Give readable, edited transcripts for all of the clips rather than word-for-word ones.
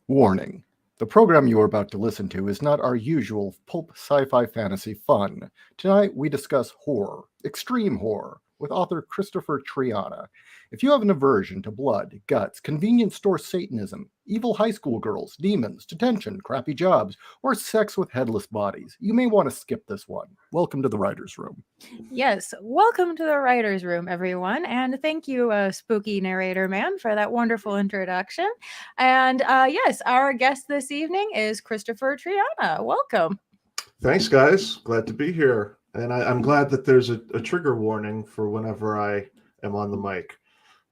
Warning. The program you are about to listen to is not our usual pulp sci-fi fantasy fun. Tonight we discuss horror, extreme horror, with author Kristopher Triana. If you have an aversion to blood, guts, convenience store Satanism, evil high school girls, demons, detention, crappy jobs, or sex with headless bodies, you may want to skip this one. Welcome to the Writer's Room. Yes, welcome to the Writer's Room, everyone. And thank you, spooky narrator man, for that wonderful introduction. And yes, our guest this evening is Kristopher Triana. Welcome. Thanks, guys. Glad to be here. And I'm glad that there's a trigger warning for whenever I am on the mic.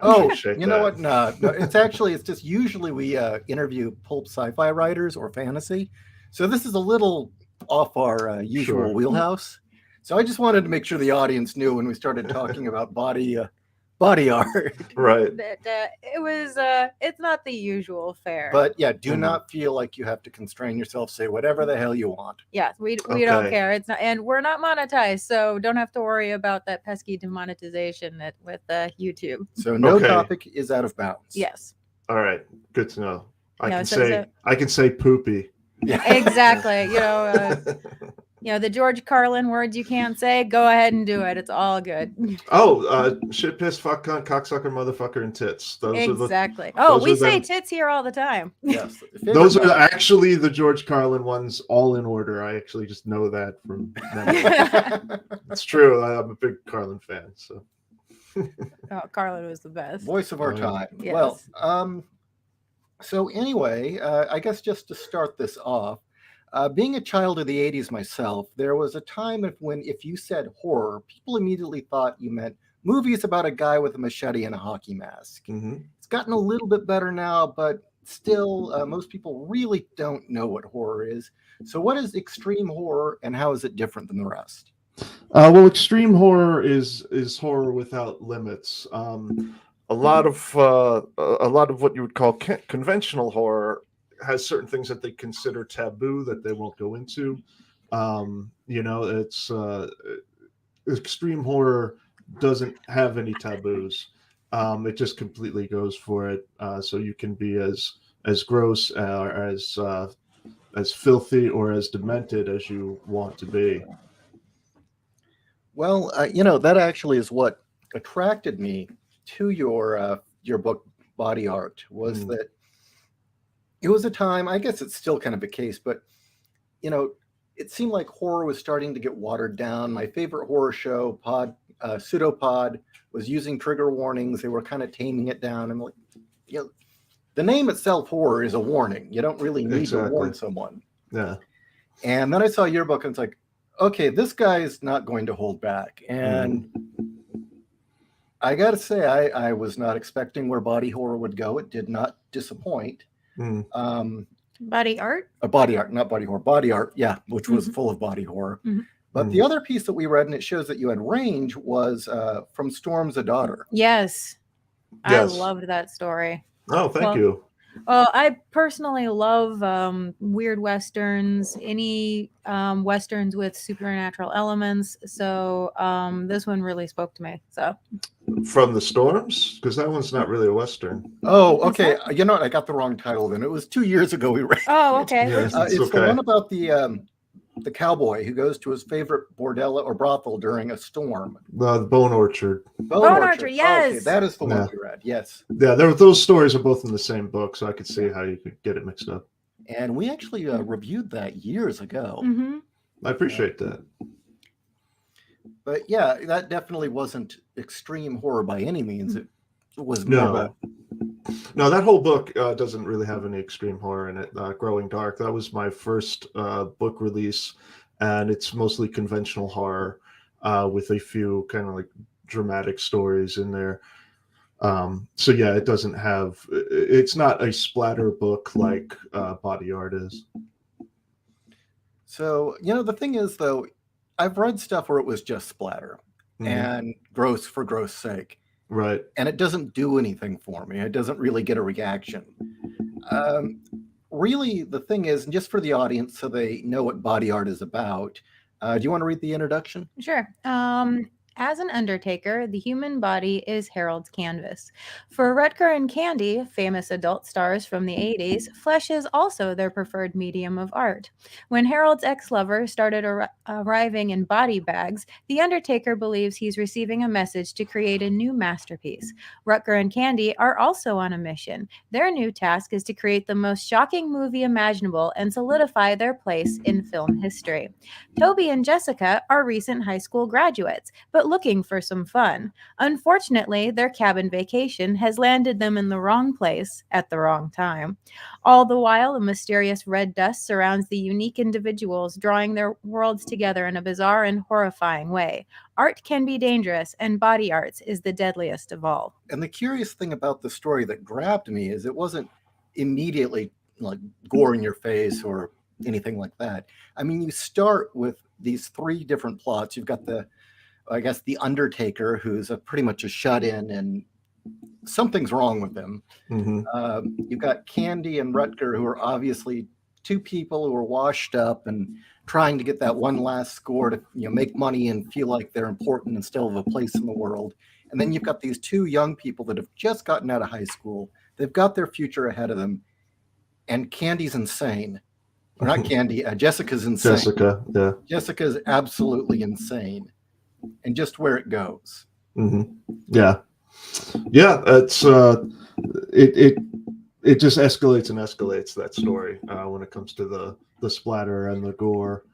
You know what? No, it's just usually we interview pulp sci-fi writers or fantasy. So this is a little off our usual wheelhouse. So I just wanted to make sure the audience knew when we started talking about body art. Right. That it's not the usual fare. But yeah, do not feel like you have to constrain yourself. Say whatever the hell you want. Yeah, we don't care. It's not, and we're not monetized, so don't have to worry about that pesky demonetization with YouTube. So no topic is out of bounds. Yes. All right. Good to know. I can say poopy. Yeah. Exactly. The George Carlin words you can't say, go ahead and do it. It's all good. Shit, piss, fuck, cunt, cocksucker, motherfucker, and tits. Exactly. We say tits here all the time. Yes. Those are actually the George Carlin ones, all in order. I actually just know that from memory. It's true. I'm a big Carlin fan. So. Carlin was the best. Voice of our time. Yes. Well, so anyway, I guess just to start this off, being a child of the 80s myself, there was a time when if you said horror, people immediately thought you meant movies about a guy with a machete and a hockey mask. Mm-hmm. It's gotten a little bit better now, but still, most people really don't know what horror is. So what is extreme horror, and how is it different than the rest? Well, extreme horror is horror without limits. A lot of what you would call conventional horror has certain things that they consider taboo that they won't go into. It's extreme horror doesn't have any taboos. It just completely goes for it. So you can be as gross or as filthy or as demented as you want to be. Well, that actually is what attracted me to your book, Body Art, was that it was a time, I guess it's still kind of the case, but, it seemed like horror was starting to get watered down. My favorite horror show, Pseudopod, was using trigger warnings. They were kind of taming it down. And the name itself, horror, is a warning. You don't really need to warn someone. Yeah. And then I saw your book and it's like, okay, this guy is not going to hold back. And I got to say, I was not expecting where body horror would go. It did not disappoint. Body art? Body art, not body horror. Body art, yeah, which was full of body horror. But the other piece that we read, and it shows that you had range, was From Storm's a Daughter. Yes. I loved that story. Oh, thank you. I personally love weird westerns, any westerns with supernatural elements. So this one really spoke to me. So From the Storms? Because that one's not really a western. Oh, okay. You know what? I got the wrong title then. It was 2 years ago we read. Oh, okay. Yes, it's the one about the cowboy who goes to his favorite bordella or brothel during a storm. The Bone Orchard. Bone Orchard, yes. Okay, that is the one you read, yes. Yeah, those stories are both in the same book, so I could see how you could get it mixed up. And we actually reviewed that years ago. I appreciate that. But yeah, that definitely wasn't extreme horror by any means. It was more No, that whole book doesn't really have any extreme horror in it. Growing Dark, that was my first book release, and it's mostly conventional horror with a few kind of like dramatic stories in there. So yeah, it's not a splatter book like Body Art is. So, the thing is, though, I've read stuff where it was just splatter and gross for gross sake. Right. And it doesn't do anything for me. It doesn't really get a reaction. Really, the thing is, and just for the audience so they know what Body Art is about, do you want to read the introduction? Sure. As an undertaker, the human body is Harold's canvas. For Rutger and Candy, famous adult stars from the 80s, flesh is also their preferred medium of art. When Harold's ex-lover started arriving in body bags, the undertaker believes he's receiving a message to create a new masterpiece. Rutger and Candy are also on a mission. Their new task is to create the most shocking movie imaginable and solidify their place in film history. Toby and Jessica are recent high school graduates, but looking for some fun. Unfortunately, their cabin vacation has landed them in the wrong place at the wrong time. All the while, a mysterious red dust surrounds the unique individuals, drawing their worlds together in a bizarre and horrifying way. Art can be dangerous, and body arts is the deadliest of all. And the curious thing about the story that grabbed me is it wasn't immediately like gore in your face or anything like that. I mean, you start with these three different plots. You've got the undertaker, who's pretty much a shut-in and something's wrong with him. You've got Candy and Rutger, who are obviously two people who are washed up and trying to get that one last score to make money and feel like they're important and still have a place in the world. And then you've got these two young people that have just gotten out of high school. They've got their future ahead of them. And Candy's insane. Or not Candy, Jessica's insane. Yeah. Jessica's absolutely insane. And just where it goes. Yeah. It's it just escalates and escalates, that story, when it comes to the splatter and the gore.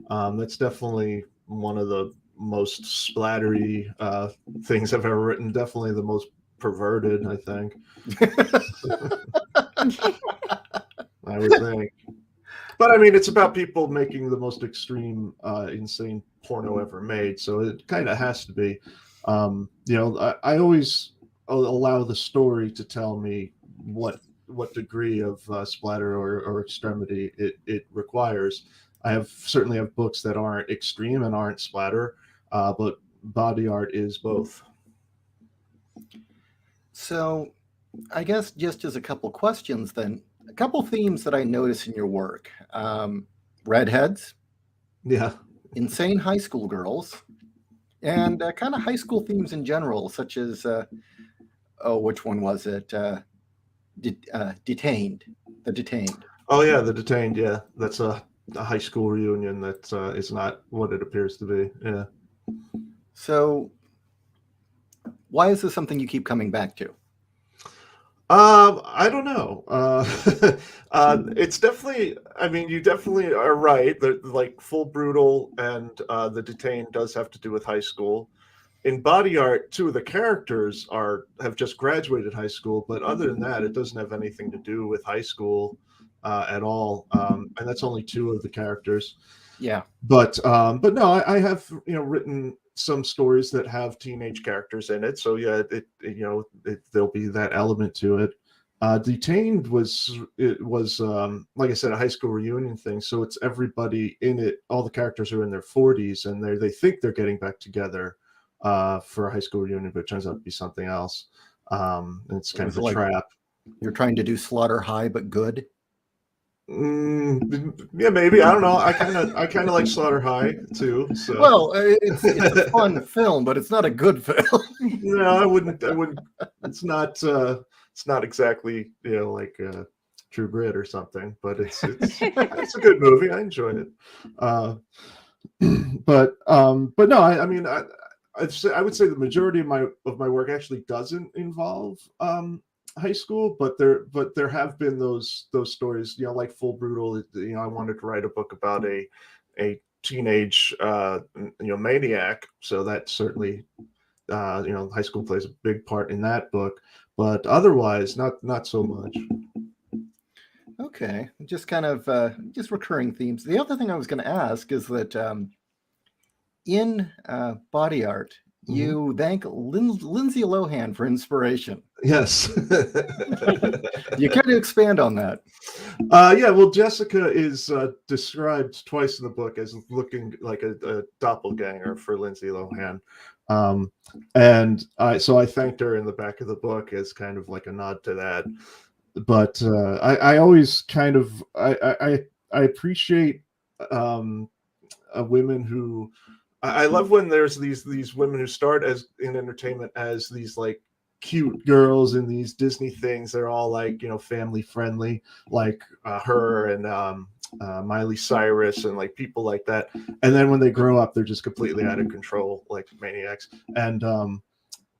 That's definitely one of the most splattery things I've ever written. Definitely the most perverted, I think. I would think. But I mean, it's about people making the most extreme, insane porno ever made, so it kind of has to be. I always allow the story to tell me what degree of splatter or extremity it requires. I certainly have books that aren't extreme and aren't splatter, but body art is both. So I guess just as a couple questions then, a couple themes that I notice in your work. Redheads. Yeah. Insane high school girls. And kind of high school themes in general, such as, which one was it? Detained. The Detained. Oh, yeah, The Detained, yeah. That's a high school reunion that is not what it appears to be, yeah. So why is this something you keep coming back to? I don't know. It's definitely, I mean, you definitely are right that like Full Brutal and The Detained does have to do with high school. In body art, two of the characters have just graduated high school, but other than that, it doesn't have anything to do with high school at all. And that's only two of the characters. Yeah. But no, I have written some stories that have teenage characters in it, so yeah, there'll be that element to it. Detained was like I said, a high school reunion thing, so it's everybody in it. All the characters are in their 40s, and they think they're getting back together for a high school reunion, but it turns out to be something else. And it's kind of a trap. You're trying to do Slaughter High but good. Yeah, maybe. I don't know. I kind of like Slaughter High too. So. Well, it's a fun film, but it's not a good film. No, I wouldn't. It's not exactly like True Grit or something, but it's a good movie. I enjoyed it. But no, I mean, I would say the majority of my work actually doesn't involve high school, but there have been those stories, like Full Brutal. I wanted to write a book about a teenage maniac, so that certainly high school plays a big part in that book, but otherwise not so much. Okay, just kind of just recurring themes. The other thing I was going to ask is that in body art, you thank Lindsay Lohan for inspiration. Yes. You kind of expand on that. Yeah, well, Jessica is described twice in the book as looking like a doppelganger for Lindsay Lohan. And so I thanked her in the back of the book as kind of like a nod to that. But I always kind of, I appreciate women who I love when there's these women who start as in entertainment as these like cute girls in these Disney things. They're all like, you know, family friendly, like her and Miley Cyrus and like people like that. And then when they grow up, they're just completely out of control, like maniacs. And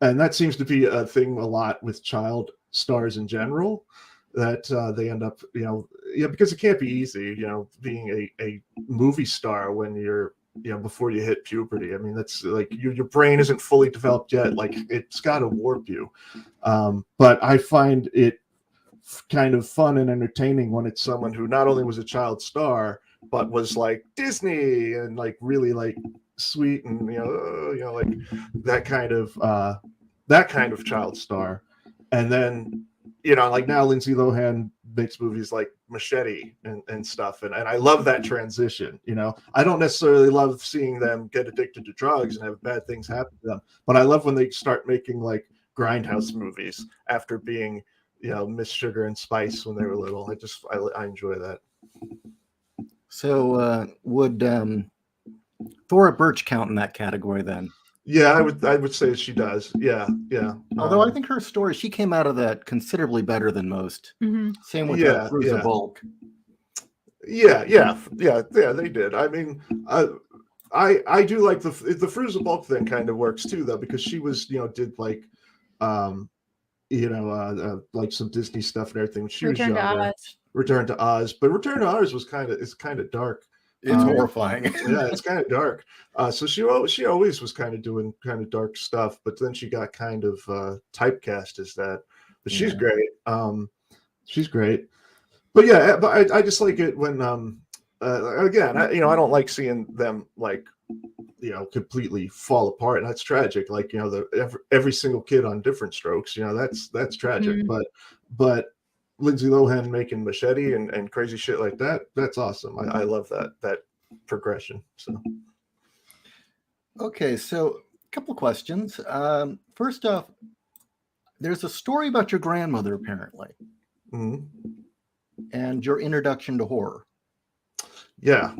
that seems to be a thing a lot with child stars in general, that they end up, you know, yeah, because it can't be easy, you know, being a movie star when you're, you know, before you hit puberty. I mean, that's like your brain isn't fully developed yet. Like it's got to warp you. But I find it kind of fun and entertaining when it's someone who not only was a child star, but was like Disney and like really like sweet and, you know, like that kind of child star. And then, you know, like now Lindsay Lohan makes movies like Machete and stuff. And I love that transition. You know, I don't necessarily love seeing them get addicted to drugs and have bad things happen to them, but I love when they start making like grindhouse movies after being, you know, Miss Sugar and Spice when they were little. I enjoy that. So would Thora Birch count in that category then? Yeah, I would say she does. Yeah. Although I think her story, she came out of that considerably better than most. Mm-hmm. Same with Rue Morgue. Yeah, they did. I mean, I do like the Fruza Bulk thing kind of works too, though, because she was, you know, did like, you know, like some Disney stuff and everything when she was younger. Return to Oz, but Return to Oz was kind of dark. It's horrifying. Yeah, it's kind of dark. So she always was kind of doing kind of dark stuff, but then she got kind of typecast as that. But she's great. She's great. But yeah, but I just like it when again, you know, I don't like seeing them like, you know, completely fall apart, and that's tragic. Like, you know, every single kid on Different Strokes, you know, that's tragic. Mm-hmm. But Lindsay Lohan making Machete and crazy shit like that's awesome. I love that progression. So okay, so a couple of questions. First off, there's a story about your grandmother apparently. Mm-hmm. And your introduction to horror. Yeah.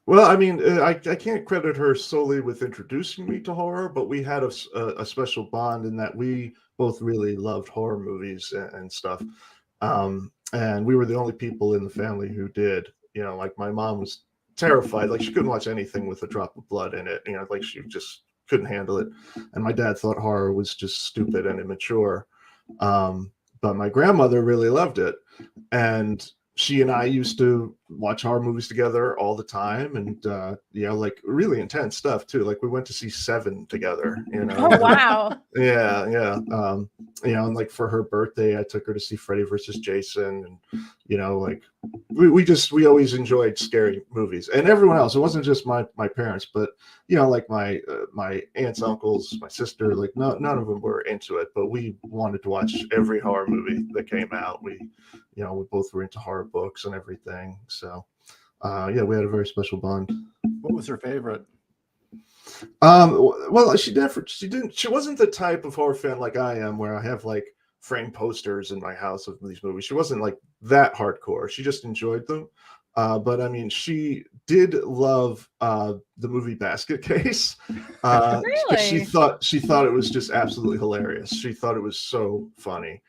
Well, I mean, I can't credit her solely with introducing me to horror, but we had a special bond in that we both really loved horror movies and stuff. And we were the only people in the family who did. You know, like my mom was terrified. Like she couldn't watch anything with a drop of blood in it. You know, like she just couldn't handle it. And my dad thought horror was just stupid and immature. But my grandmother really loved it. And she and I used to watch horror movies together all the time, and you know, like really intense stuff too. Like we went to see Seven together. You know. Oh wow. Yeah. You know, and like for her birthday, I took her to see Freddy versus Jason, and you know, like we always enjoyed scary movies, and everyone else. It wasn't just my parents, but you know, like my aunts, uncles, my sister. Like none of them were into it, but we wanted to watch every horror movie that came out. You know, we both were into horror books and everything. So, yeah, we had a very special bond. What was her favorite? Well, she wasn't the type of horror fan like I am, where I have like framed posters in my house of these movies. She wasn't like that hardcore. She just enjoyed them. But I mean, she did love the movie Basket Case. Really? She thought it was just absolutely hilarious. She thought it was so funny.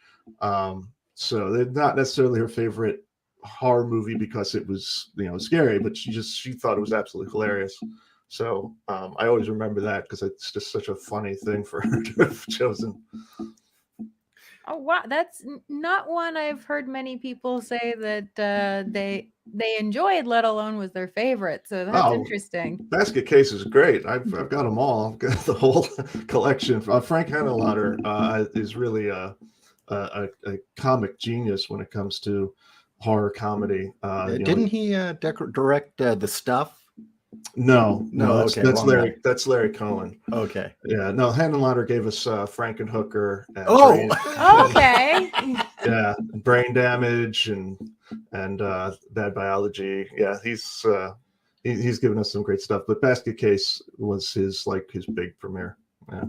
So they're not necessarily her favorite horror movie because it was, you know, scary, but she thought it was absolutely hilarious. So I always remember that because it's just such a funny thing for her to have chosen. Oh wow, that's not one I've heard many people say that they enjoyed, let alone was their favorite. So that's interesting. Basket Case is great. I've got them all. I've got the whole collection. Frank Henenlotter is really a comic genius when it comes to horror comedy. Didn't he direct The Stuff? No, that's Larry Cohen. Okay. Yeah, no, Henenlotter gave us Frankenhooker. Okay. Yeah, Brain Damage and Bad Biology. Yeah, he's given us some great stuff. But Basket Case was his big premiere. Yeah.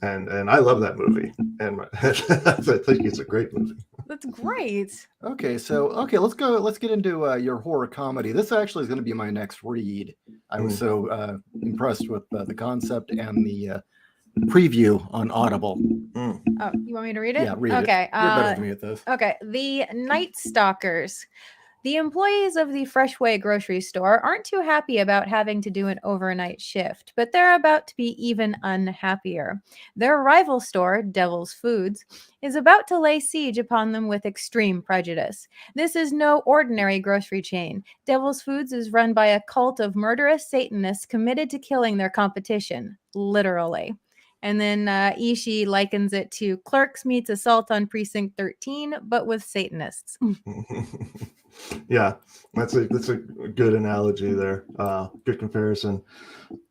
And I love that movie, and I think it's a great movie. That's great. Okay, so let's get into your horror comedy. This actually is going to be my next read. I was so impressed with the concept and the preview on Audible. Oh, you want me to read it? Yeah, read it. Okay. You're better than me at this. Okay. The Night Stalkers. The employees of the Freshway grocery store aren't too happy about having to do an overnight shift, but they're about to be even unhappier. Their rival store, Devil's Foods, is about to lay siege upon them with extreme prejudice. This is no ordinary grocery chain. Devil's Foods is run by a cult of murderous Satanists committed to killing their competition, literally. And then Ishii likens it to Clerks meets Assault on Precinct 13, but with Satanists. Yeah, that's a good analogy there. Good comparison.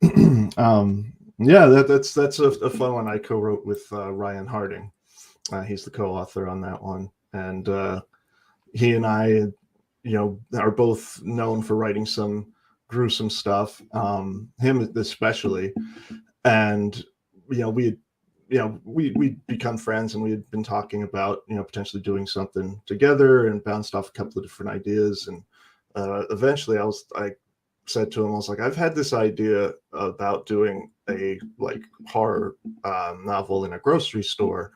Yeah, that's a fun one. I co-wrote with Ryan Harding. He's the co-author on that one, and he and I, are both known for writing some gruesome stuff. Him especially, and we'd become friends, and we had been talking about potentially doing something together, and bounced off a couple of different ideas, and eventually I said to him, I was like, I've had this idea about doing a horror novel in a grocery store,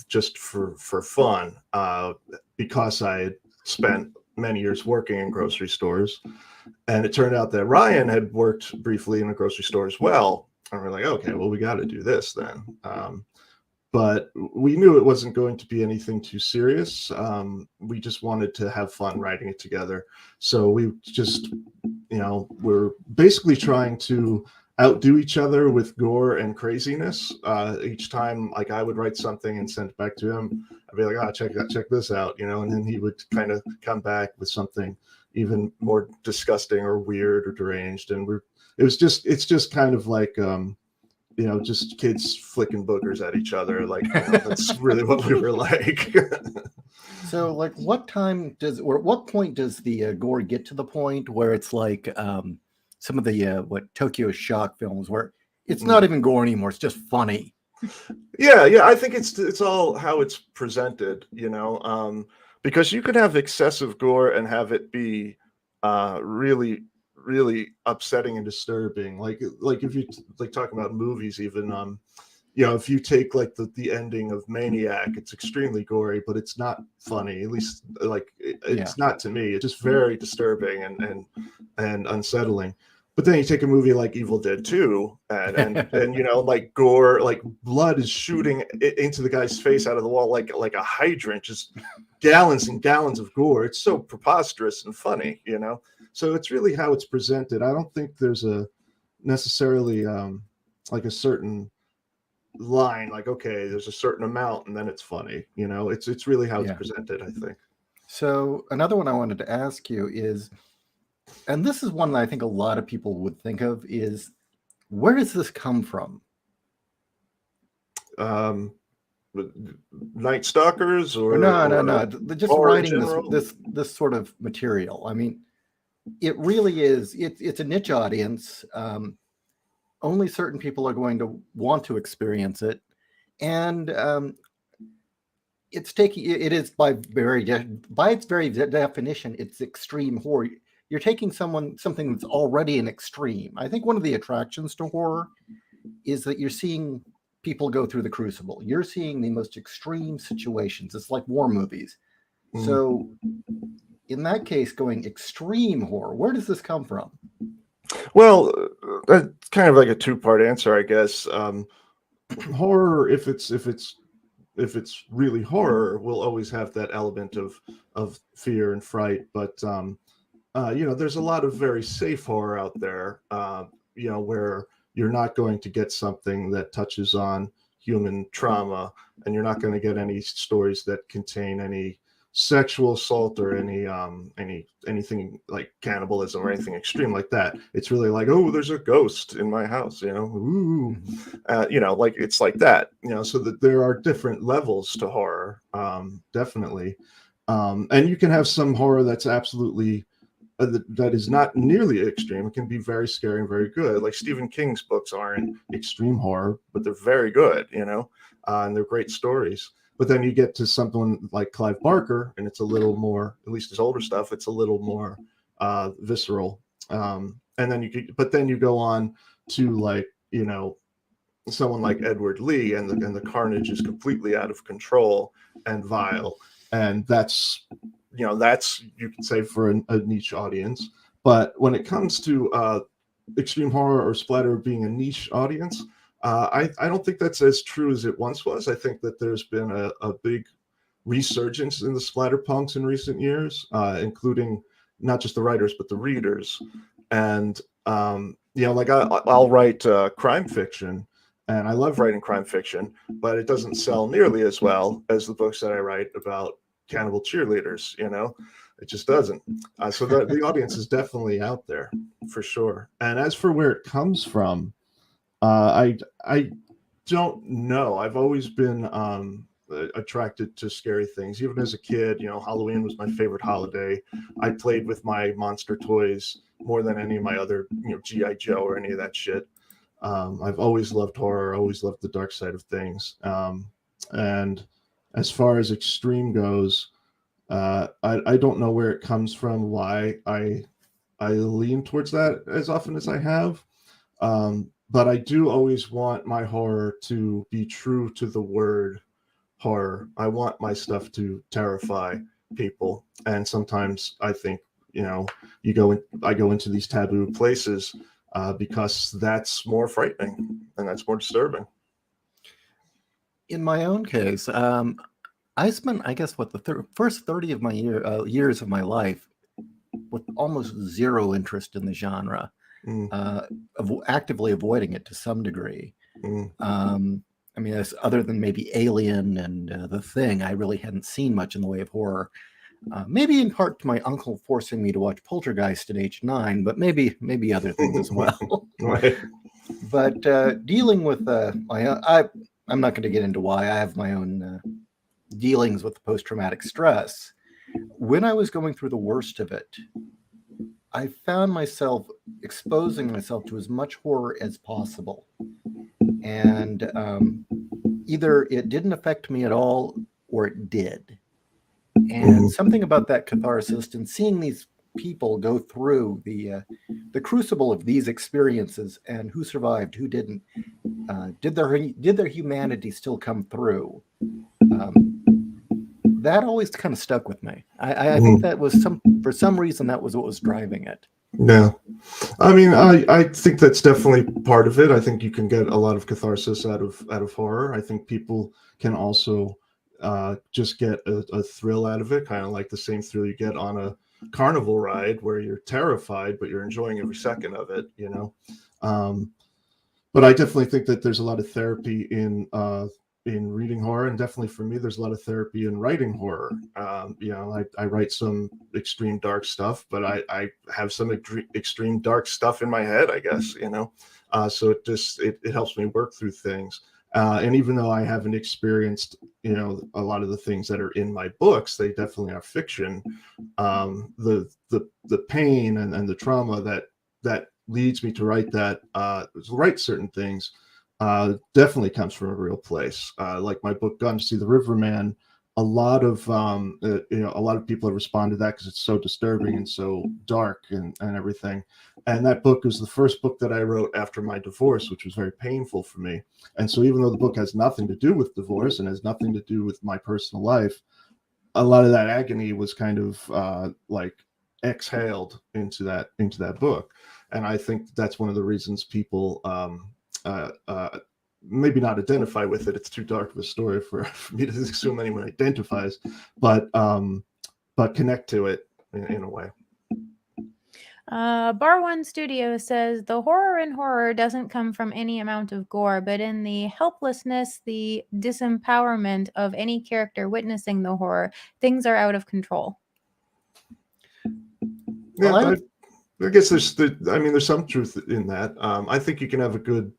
just for fun, because I had spent many years working in grocery stores, and it turned out that Ryan had worked briefly in a grocery store as well. And we're like, okay, well, we got to do this then. But we knew it wasn't going to be anything too serious. We just wanted to have fun writing it together. So we just, we're basically trying to outdo each other with gore and craziness. Each time, I would write something and send it back to him. I'd be like, check this out, and then he would kind of come back with something even more disgusting or weird or deranged. And it's just kind of like, just kids flicking boogers at each other. That's really what we were like. So, what point does the gore get to the point where it's like some of the Tokyo Shock films where it's not even gore anymore; it's just funny? Yeah. I think it's all how it's presented, because you could have excessive gore and have it be really, really upsetting and disturbing. Like if you talking about movies, even if you take the ending of Maniac, it's extremely gory, but it's not funny. At least it's not to me. It's just very disturbing and unsettling. But then you take a movie like Evil Dead 2, and gore, blood is shooting into the guy's face out of the wall like a hydrant, just gallons and gallons of gore. It's so preposterous and funny, So it's really how it's presented. I don't think there's a necessarily a certain line, okay, there's a certain amount and then it's funny. It's really how it's presented, I think. So another one I wanted to ask you is, and this is one that I think a lot of people would think of, is where does this come from? Night Stalkers or no. Just writing this sort of material. I mean, it really is. It's a niche audience. Only certain people are going to want to experience it, and it is by its very definition, it's extreme horror. You're taking something that's already an extreme. I think one of the attractions to horror is that you're seeing people go through the crucible. You're seeing the most extreme situations. It's like war movies. So in that case, going extreme horror, where does this come from? Well, that's kind of like a two-part answer, I guess. Horror, if it's really horror, will always have that element of fear and fright. But there's a lot of very safe horror out there, where you're not going to get something that touches on human trauma, and you're not going to get any stories that contain any sexual assault or anything like cannibalism or anything extreme like that. It's really like, oh, there's a ghost in my house, ooh, it's like that, so that there are different levels to horror, definitely, and you can have some horror that's absolutely that is not nearly extreme. It can be very scary and very good. Like Stephen King's books aren't extreme horror, but they're very good, and they're great stories. But then you get to someone like Clive Barker, and it's a little more, at least his older stuff, it's a little more visceral. And then you go on to, like, you know, someone like Edward Lee, and the carnage is completely out of control and vile. And that's, you know, that's, you can say, for a niche audience. But when it comes to extreme horror or splatter being a niche audience, I don't think that's as true as it once was. I think that there's been a big resurgence in the splatter punks in recent years, including not just the writers, but the readers. And, you know, like I'll write crime fiction, and I love writing crime fiction, but it doesn't sell nearly as well as the books that I write about cannibal cheerleaders, you know? It just doesn't. So the audience is definitely out there, for sure. And as for where it comes from, I don't know. I've always been attracted to scary things. Even as a kid, you know, Halloween was my favorite holiday. I played with my monster toys more than any of my other, you know, G.I. Joe or any of that shit. I've always loved horror, always loved the dark side of things. And as far as extreme goes, I don't know where it comes from, why I lean towards that as often as I have. But I do always want my horror to be true to the word horror. I want my stuff to terrify people. And sometimes I think, you know, I go into these taboo places because that's more frightening and that's more disturbing. In my own case, I spent, I guess, the first 30 of my years of my life with almost zero interest in the genre, actively avoiding it to some degree. I mean, other than maybe Alien and The Thing, I really hadn't seen much in the way of horror. Maybe in part to my uncle forcing me to watch Poltergeist at age 9, but maybe other things as well. Right. But dealing with I'm not going to get into why. I have my own dealings with post-traumatic stress. When I was going through the worst of it, I found myself exposing myself to as much horror as possible. And either it didn't affect me at all or it did. And something about that catharsis and seeing these people go through the crucible of these experiences and who survived, who didn't, did their humanity still come through? That always kind of stuck with me. I think that was for some reason that was what was driving it. Yeah, I mean, I think that's definitely part of it. I think you can get a lot of catharsis out of horror. I think people can also just get a thrill out of it, kind of like the same thrill you get on a carnival ride where you're terrified, but you're enjoying every second of it, you know. But I definitely think that there's a lot of therapy in reading horror, and definitely for me, there's a lot of therapy in writing horror. You know, I write some extreme dark stuff, but I have some extreme dark stuff in my head, I guess, you know. So it helps me work through things. And even though I haven't experienced, you know, a lot of the things that are in my books, they definitely are fiction. The pain and the trauma that leads me to write certain things definitely comes from a real place. Like my book Gone to See the Riverman, a lot of people have responded to that because it's so disturbing and so dark and everything. And that book was the first book that I wrote after my divorce, which was very painful for me. And so even though the book has nothing to do with divorce and has nothing to do with my personal life, a lot of that agony was kind of like exhaled into that book. And I think that's one of the reasons people maybe not identify with it. It's too dark of a story for me to assume anyone identifies, but connect to it in a way. Bar One Studio says the horror in horror doesn't come from any amount of gore, but in the helplessness, the disempowerment of any character witnessing the horror, things are out of control. Yeah, well, I guess there's some truth in that. I think you can have a good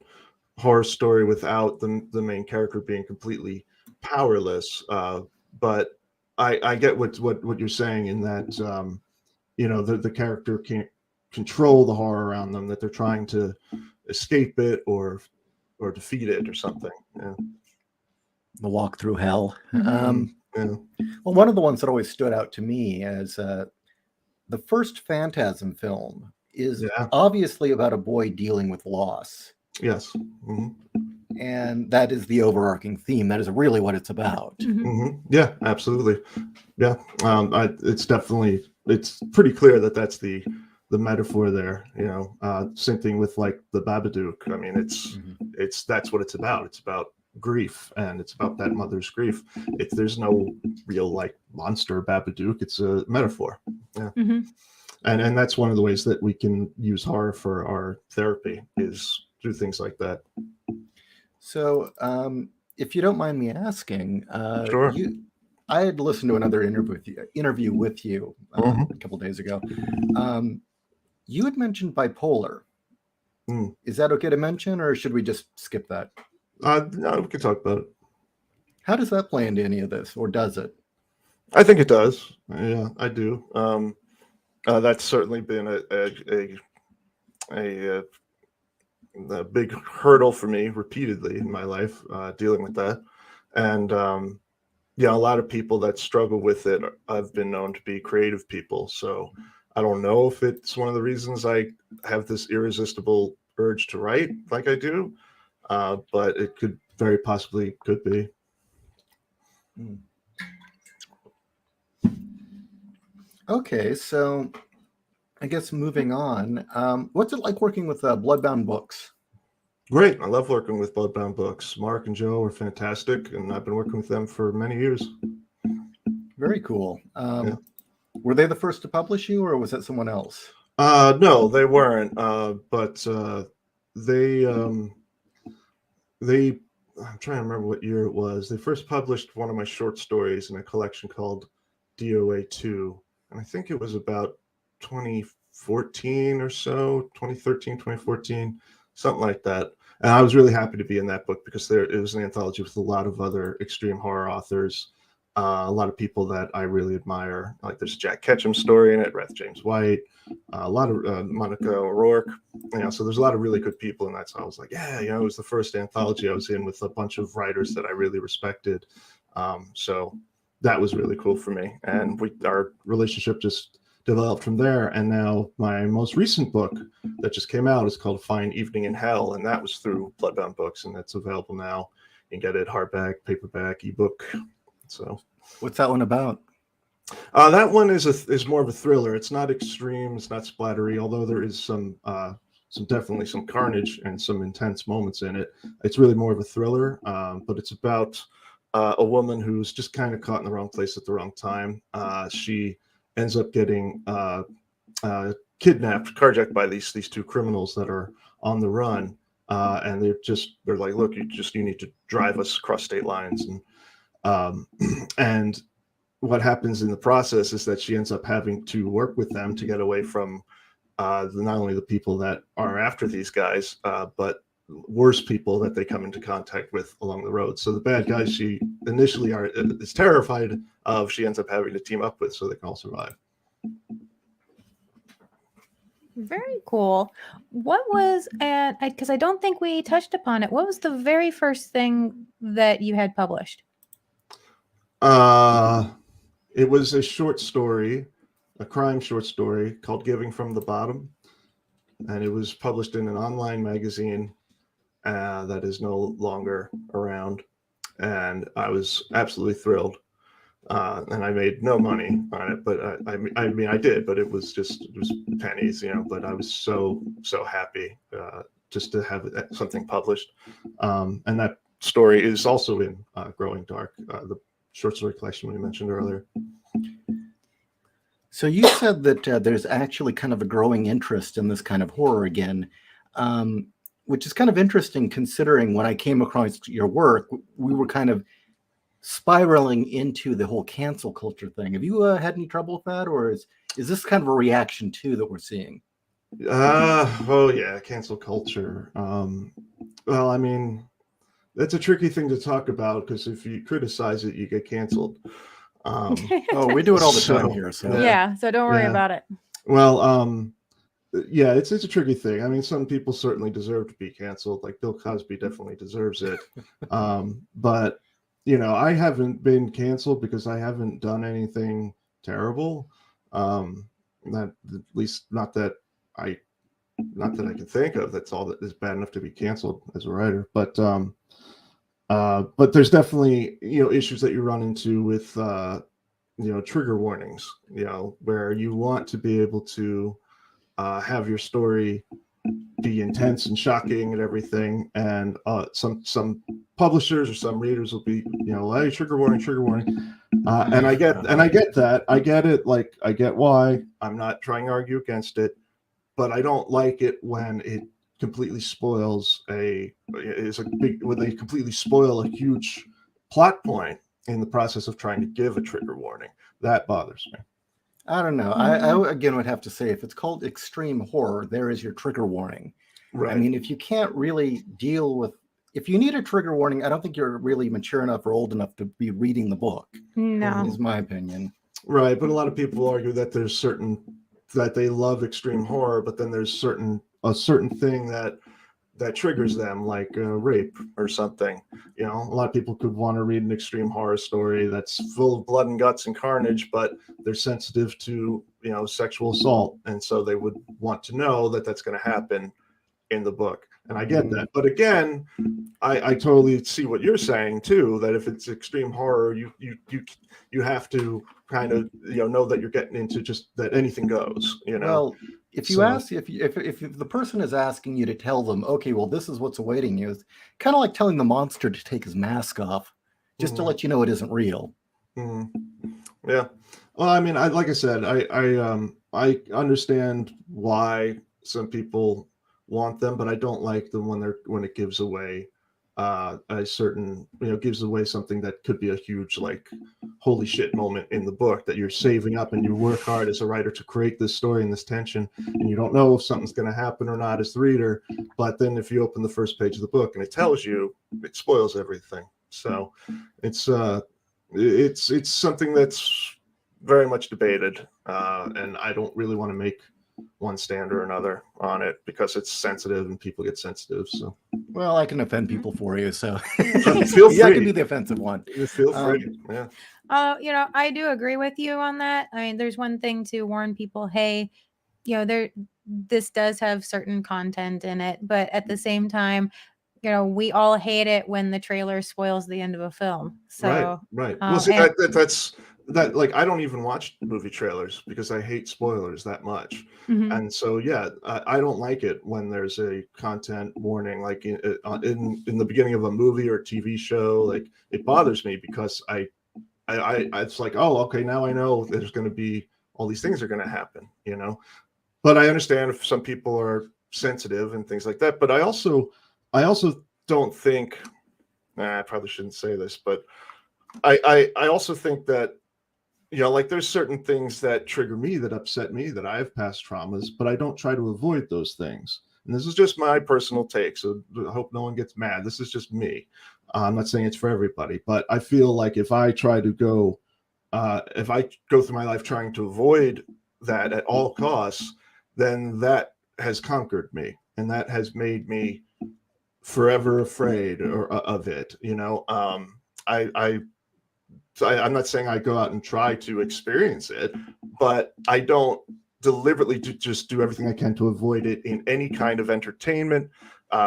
horror story without the main character being completely powerless. But I get what you're saying in that you know, the character can't control the horror around them, that they're trying to escape it or defeat it or something. The Walk Through Hell. Mhm. Yeah. Well, one of the ones that always stood out to me as the first Phantasm film is Yeah. obviously about a boy dealing with loss. Yes. Hmm. And that is the overarching theme. That is really what it's about. Mhm. Hmm. Yeah, absolutely. Yeah. It's pretty clear that that's the metaphor there. Same thing with like the Babadook. I mean, that's what it's about. It's about grief, and it's about that mother's grief. There's no real like monster Babadook. It's a metaphor. Yeah. Mhm. And that's one of the ways that we can use horror for our therapy, is through things like that. So, if you don't mind me asking, Sure. I had listened to another interview with you Mhm. a couple days ago. You had mentioned bipolar. Mm. Is that okay to mention, or should we just skip that? No, we can talk about it. How does that play into any of this, or does it? I think it does. Yeah, I do. That's certainly been a big hurdle for me repeatedly in my life, dealing with that. And a lot of people that struggle with it, I've been known to be creative people. So I don't know if it's one of the reasons I have this irresistible urge to write like I do, but it could very possibly could be. Okay, so I guess moving on, what's it like working with Bloodbound Books? Great. I love working with Bloodbound Books. Mark and Joe are fantastic, and I've been working with them for many years. Very cool. Yeah. Were they the first to publish you, or was that someone else? No, they weren't. But they I'm trying to remember what year it was. They first published one of my short stories in a collection called DOA 2, and I think it was about 2014 or so, 2013, 2014, something like that. And I was really happy to be in that book because it was an anthology with a lot of other extreme horror authors, a lot of people that I really admire. Like there's a Jack Ketchum story in it, Reth James White, a lot of Monica O'Rourke. So there's a lot of really good people in that. So I was like, yeah, it was the first anthology I was in with a bunch of writers that I really respected. So that was really cool for me. And our relationship just developed from there. And now my most recent book that just came out is called Fine Evening in Hell. And that was through Bloodbound Books, and that's available now. You can get it hardback, paperback, ebook. So what's that one about? That one is more of a thriller. It's not extreme, it's not splattery, although there is definitely some carnage and some intense moments in it. It's really more of a thriller, but it's about a woman who's just kind of caught in the wrong place at the wrong time. She ends up getting kidnapped, carjacked by these two criminals that are on the run, and they're like, look, you need to drive us across state lines, and what happens in the process is that she ends up having to work with them to get away from not only the people that are after these guys, but worse people that they come into contact with along the road. So the bad guys she initially is terrified of, she ends up having to team up with so they can all survive. Very cool. What was, and because I don't think we touched upon it, what was the very first thing that you had published? It was a short story, a crime short story called Giving from the Bottom. And it was published in an online magazine that is no longer around. And I was absolutely thrilled. And I made no money on it, but I mean, I did, but it was pennies, but I was so happy just to have something published. And that story is also in Growing Dark, the short story collection we mentioned earlier. So you said that there's actually kind of a growing interest in this kind of horror again, which is kind of interesting considering when I came across your work, we were kind of spiraling into the whole cancel culture thing. Have you had any trouble with that, or is this kind of a reaction too that we're seeing? Oh yeah, cancel culture. Well, I mean, that's a tricky thing to talk about because if you criticize it, you get canceled. Oh, we do it all the time here. So yeah, so don't worry about it. Well, yeah, it's a tricky thing. I mean, some people certainly deserve to be canceled. Like Bill Cosby definitely deserves it. But I haven't been canceled because I haven't done anything terrible. Not at least not that I can think of. That's all that is bad enough to be canceled as a writer. But there's definitely issues that you run into with trigger warnings. Where you want to be able to have your story be intense and shocking and everything, and some publishers or some readers will be hey, trigger warning, and I get that. I get it. Like, I get why. I'm not trying to argue against it, but I don't like it when it completely spoils when they completely spoil a huge plot point in the process of trying to give a trigger warning. That bothers me. I don't know. I again would have to say, if it's called extreme horror, there is your trigger warning. Right. I mean, if you can't really deal with, if you need a trigger warning, I don't think you're really mature enough or old enough to be reading the book. No. Is my opinion. Right, but a lot of people argue that that they love extreme horror, but then there's a certain thing that triggers them, like rape or something. A lot of people could want to read an extreme horror story that's full of blood and guts and carnage, but they're sensitive to sexual assault, and so they would want to know that that's going to happen in the book. And I get that, but again, I totally see what you're saying too, that if it's extreme horror, you have to kind of know that you're getting into just that anything goes. Well, if you ask, if the person is asking you to tell them, okay, well, this is what's awaiting you, it's kind of like telling the monster to take his mask off, just to let you know it isn't real. Yeah. Well, I mean, like I said, I understand why some people want them, but I don't like them when it gives away a certain gives away something that could be a huge, like, holy shit moment in the book that you're saving up, and you work hard as a writer to create this story and this tension, and you don't know if something's going to happen or not as the reader, but then if you open the first page of the book and it tells you, it spoils everything. So it's something that's very much debated, and I don't really want to make one stand or another on it because it's sensitive and people get sensitive. So, well, I can offend people for you, so feel free. Yeah, I can be the offensive one. Feel free. Yeah. I do agree with you on that. I mean, there's one thing to warn people, hey, this does have certain content in it, but at the same time, we all hate it when the trailer spoils the end of a film. So right. Well, see, that's like, I don't even watch movie trailers because I hate spoilers that much. And so, yeah, I don't like it when there's a content warning, like in the beginning of a movie or TV show. Like, it bothers me because I it's like, oh, okay, now I know there's going to be all these things are going to happen, but I understand if some people are sensitive and things like that. But I also don't think, I probably shouldn't say this, but I also think that, like, there's certain things that trigger me, that upset me, that I have past traumas, but I don't try to avoid those things. And this is just my personal take, so I hope no one gets mad. This is just me. I'm not saying it's for everybody, but I feel like if I go through my life trying to avoid that at all costs, then that has conquered me, and that has made me forever afraid of it. I'm not saying I go out and try to experience it, but I don't deliberately just do everything I can to avoid it in any kind of entertainment,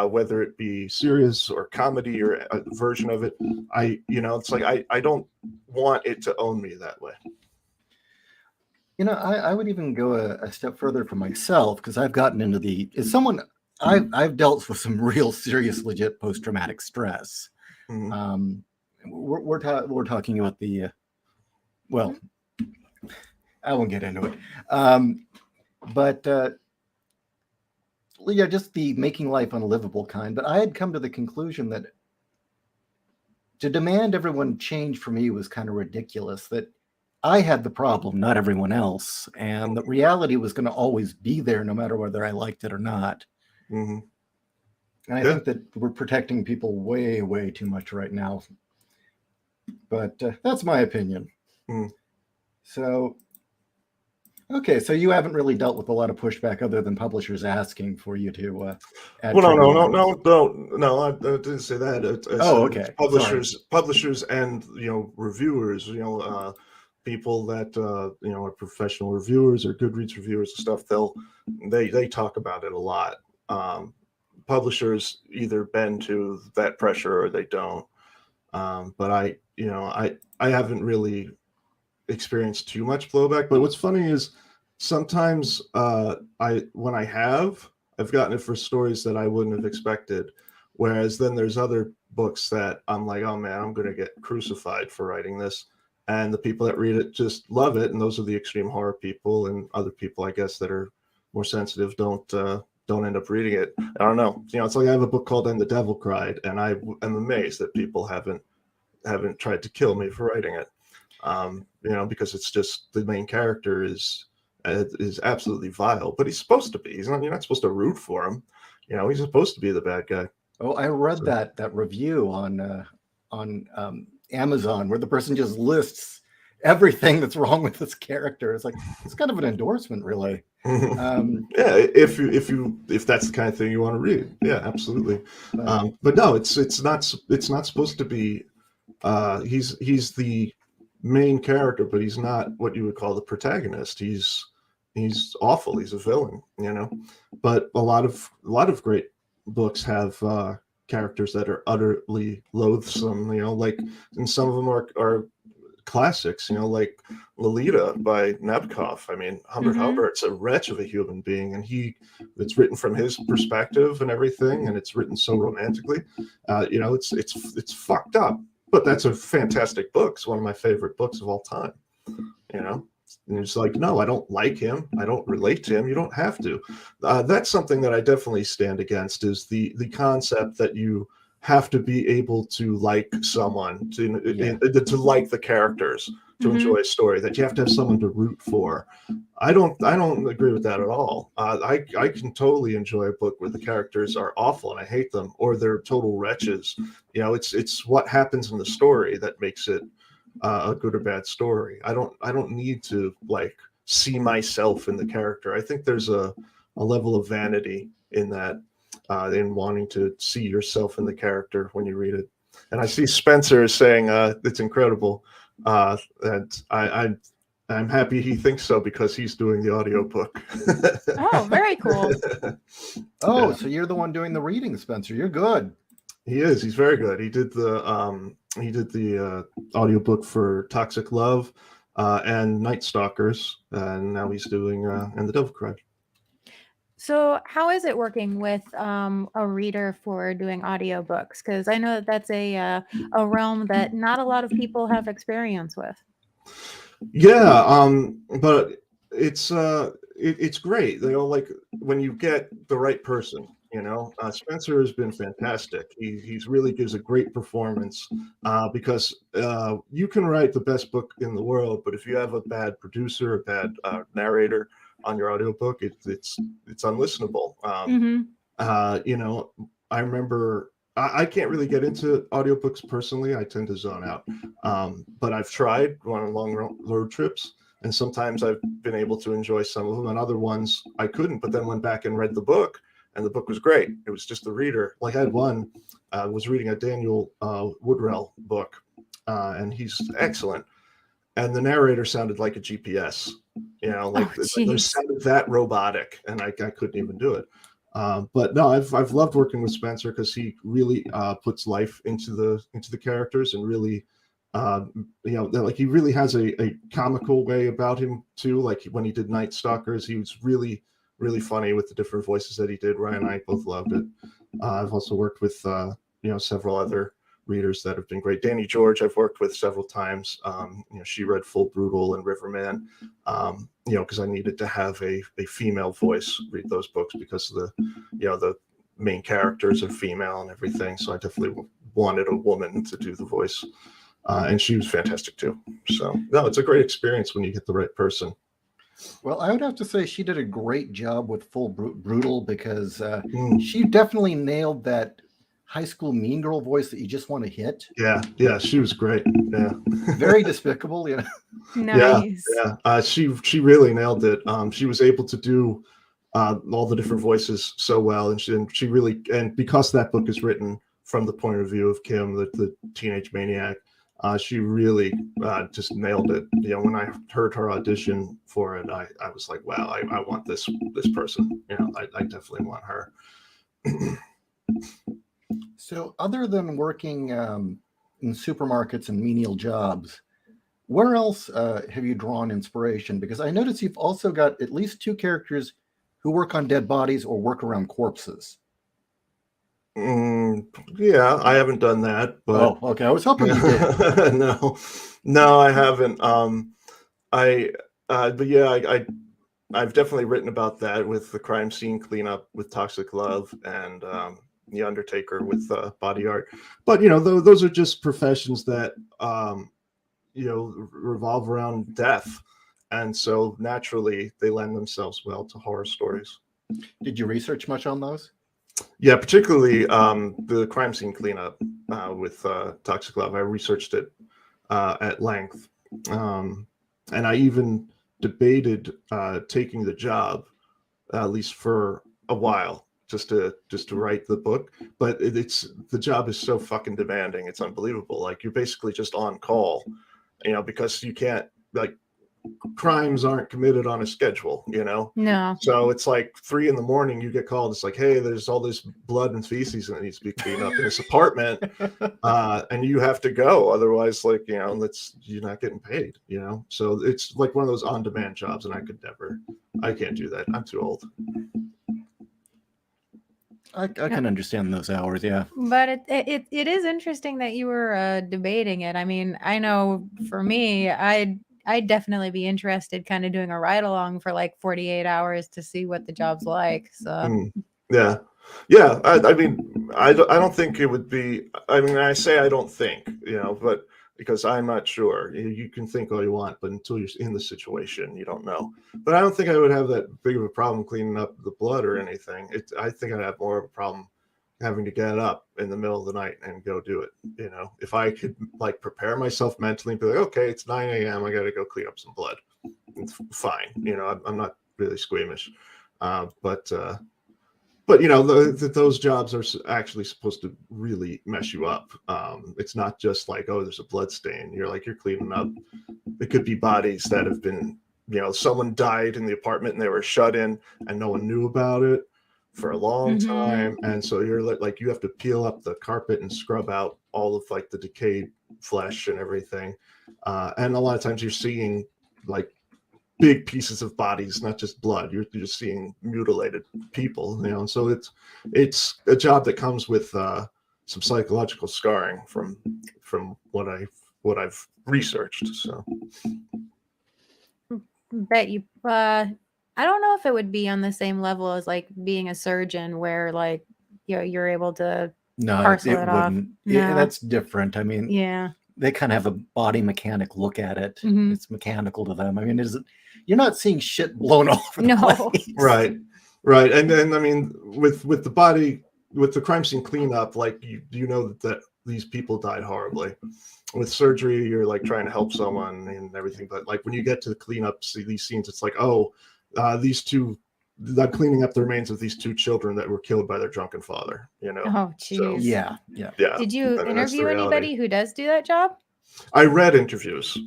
whether it be serious or comedy or a version of it. It's like I don't want it to own me that way. I would even go a step further for myself, because I've gotten into I've dealt with some real serious, legit post-traumatic stress. We're talking about well, I won't get into it. But just the making life unlivable kind. But I had come to the conclusion that to demand everyone change for me was kind of ridiculous, that I had the problem, not everyone else. And the reality was going to always be there no matter whether I liked it or not. And I think that we're protecting people way, way too much right now. But that's my opinion. So Okay, so you haven't really dealt with a lot of pushback other than publishers asking for you to add Well, trigger no, warnings. I didn't say that. I Oh, said it's okay. Sorry. publishers, and reviewers. People that are professional reviewers or Goodreads reviewers and stuff. They talk about it a lot. Publishers either bend to that pressure or they don't. But I haven't really experienced too much blowback. But what's funny is sometimes I've gotten it for stories that I wouldn't have expected. Whereas then there's other books that I'm like, oh man, I'm going to get crucified for writing this. And the people that read it just love it. And those are the extreme horror people, and other people, I guess, that are more sensitive don't end up reading it. I don't know. It's like I have a book called And the Devil Cried, and I am amazed that people haven't tried to kill me for writing it. Because it's just the main character is absolutely vile, but he's supposed to be. You're not supposed to root for him. He's supposed to be the bad guy. Oh, I read that review on Amazon where the person just lists everything that's wrong with this character. It's like, it's kind of an endorsement, really. Yeah, if that's the kind of thing you want to read, yeah, absolutely. But no, it's not supposed to be. He's the main character, but he's not what you would call the protagonist. He's awful. He's a villain, But a lot of great books have characters that are utterly loathsome, like, and some of them are classics, like Lolita by Nabokov. I mean, Humbert Humbert's a wretch of a human being, and it's written from his perspective and everything, and it's written so romantically. It's fucked up, but that's a fantastic book. It's one of my favorite books of all time. And it's like, no, I don't like him. I don't relate to him. You don't have to. That's something that I definitely stand against, is the concept that you have to be able to like someone, to like the characters, to enjoy a story, that you have to have someone to root for. I don't agree with that at all. I can totally enjoy a book where the characters are awful and I hate them, or they're total wretches. It's what happens in the story that makes it a good or bad story. I don't need to see myself in the character. I think there's a level of vanity in that, in wanting to see yourself in the character when you read it. And I see Spencer is saying it's incredible. And I'm happy he thinks so, because he's doing the audiobook. Oh, very cool. Oh, yeah. So you're the one doing the reading, Spencer. You're good. He is. He's very good. He did the audiobook for Toxic Love and Night Stalkers, and now he's doing And the Devil Cried. So how is it working with a reader for doing audiobooks? Because I know that's a realm that not a lot of people have experience with. Yeah, but it's great. When you get the right person. Spencer has been fantastic. He really gives a great performance, because you can write the best book in the world, but if you have a bad producer, a bad narrator on your audiobook, it's unlistenable. I remember I can't really get into audiobooks personally. I tend to zone out, but I've tried going on long road trips, and sometimes I've been able to enjoy some of them, and other ones I couldn't. But then went back and read the book, and the book was great. It was just the reader. Like, I had one, was reading a Daniel Woodrell book, and he's excellent. And the narrator sounded like a GPS, it sounded that robotic, and I couldn't even do it. But no, I've loved working with Spencer, because he really puts life into the characters, and really, he really has a comical way about him too. Like when he did Night Stalkers, he was really funny with the different voices that he did. Ryan and I both loved it. I've also worked with several other readers that have been great. Danny George, I've worked with several times. She read Full Brutal and Riverman, because I needed to have a female voice read those books, because the main characters are female and everything. So I definitely wanted a woman to do the voice, and she was fantastic too. So no, it's a great experience when you get the right person. Well, I would have to say she did a great job with Full Brutal, because she definitely nailed that high school mean girl voice that you just want to hit. Yeah, she was great. Yeah, Very despicable, you know. Nice. She really nailed it. She was able to do all the different voices so well, and she really, and because that book is written from the point of view of Kim, the teenage maniac, she really just nailed it. You know, when I heard her audition for it, I was like, wow, I want this person. You know, I definitely want her. So other than working in supermarkets and menial jobs, where else have you drawn inspiration? Because I notice you've also got at least 2 characters who work on dead bodies or work around corpses. Yeah, I haven't done that, but okay. I was hoping you did. No, I haven't. But yeah, I've definitely written about that with the crime scene cleanup with Toxic Love and the Undertaker with body art. But you know, those are just professions that you know, revolve around death, and so naturally they lend themselves well to horror stories. Did you research much on those? Yeah, particularly the crime scene cleanup with Toxic Love. I researched it at length, and I even debated taking the job, at least for a while, just to write the book. But the job is so fucking demanding. It's unbelievable. Like, you're basically just on call, you know, because you can't, like, crimes aren't committed on a schedule, you know? No. So it's like 3 in the morning, you get called. It's like, hey, there's all this blood and feces that needs to be cleaned up in this apartment. And you have to go. Otherwise, like, you know, you're not getting paid, you know? So it's like one of those on-demand jobs, and I can't do that. I'm too old. I can understand those hours, yeah. But it is interesting that you were debating it. I mean, I know for me, I'd definitely be interested kind of doing a ride along for like 48 hours to see what the job's like. So yeah. I mean, I don't think it would be. I mean, I say I don't think, you know, but because I'm not sure. You can think all you want, but until you're in the situation, you don't know. But I don't think I would have that big of a problem cleaning up the blood or anything. I think I'd have more of a problem having to get up in the middle of the night and go do it. You know, if I could like prepare myself mentally and be like, okay, it's 9 a.m. I got to go clean up some blood. It's fine. You know, I'm not really squeamish. But you know, those jobs are actually supposed to really mess you up. It's not just like, oh, there's a blood stain. You're cleaning up. It could be bodies that have been, you know, someone died in the apartment and they were shut in and no one knew about it for a long time. And so you're like, you have to peel up the carpet and scrub out all of like the decayed flesh and everything. And a lot of times you're seeing like big pieces of bodies, not just blood. You're just seeing mutilated people, you know. And so it's a job that comes with some psychological scarring from what I've researched. So bet you I don't know if it would be on the same level as like being a surgeon where like you're able to parcel it off. Wouldn't. Yeah, that's different. I mean, yeah, they kind of have a body mechanic look at it. Mhm. It's mechanical to them. I mean, you're not seeing shit blown all over the No. place. Right. And then, I mean, with the body, with the crime scene cleanup, like you know that these people died horribly. With surgery, you're like trying to help someone and everything. But like when you get to the cleanup, see these scenes, it's like, oh, these two, I'm cleaning up the remains of these 2 children that were killed by their drunken father, you know? Oh, geez. So, Yeah. Did you I mean, that's the interview reality. anybody who does do that job? I read interviews